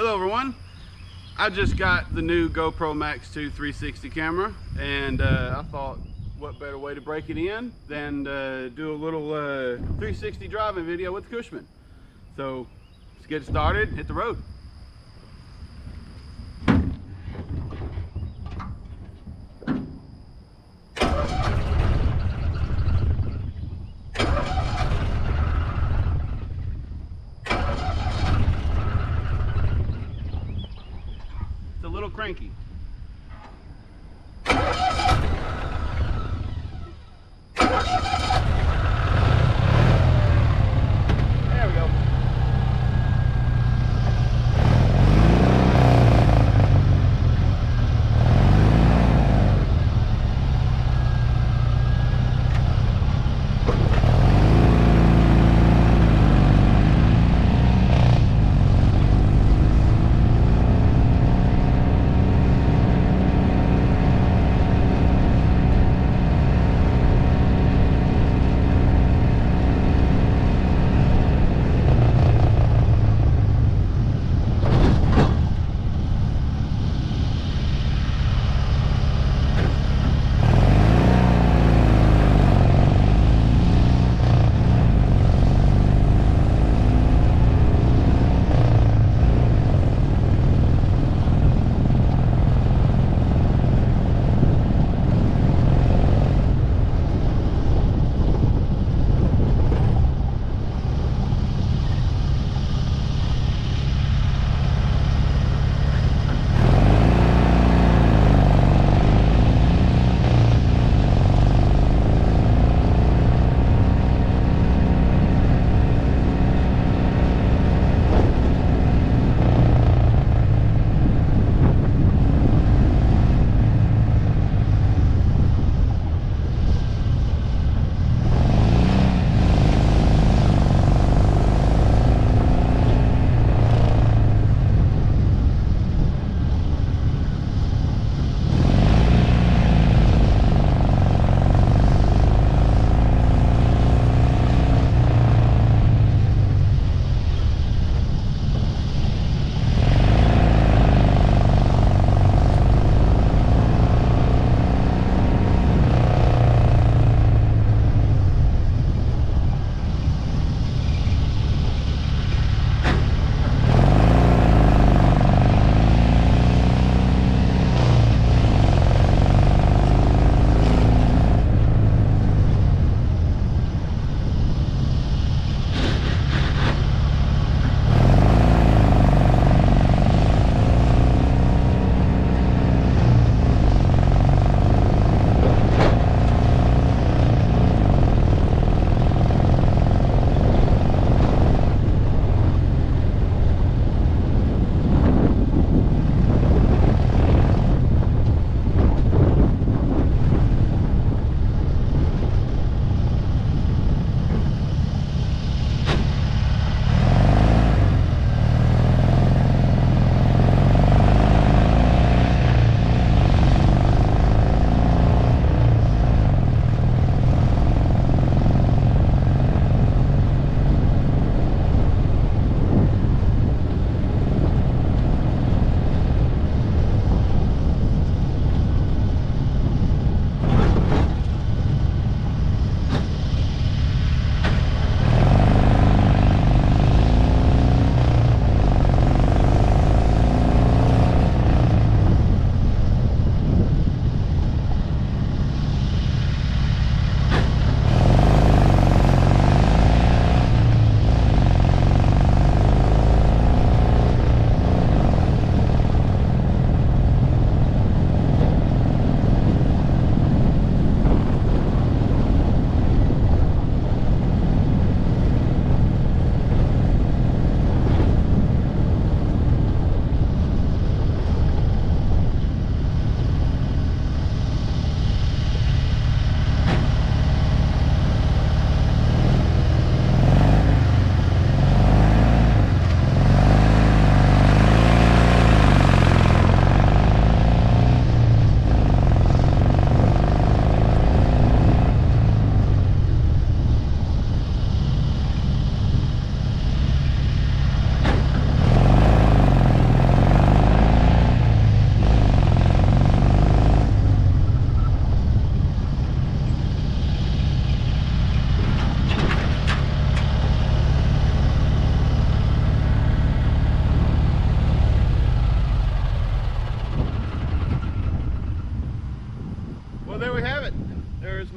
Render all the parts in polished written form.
Hello everyone. I just got the new GoPro Max 2 360 camera, and I thought what better way to break it in than do a little 360 driving video with Cushman. So let's get started and hit the road. It's a little cranky. There we go.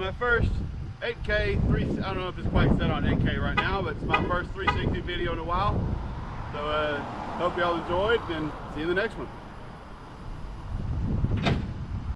my first 8K, I don't know if it's quite set on 8K right now, but it's my first 360 video in a while. So hope y'all enjoyed, and see you in the next one.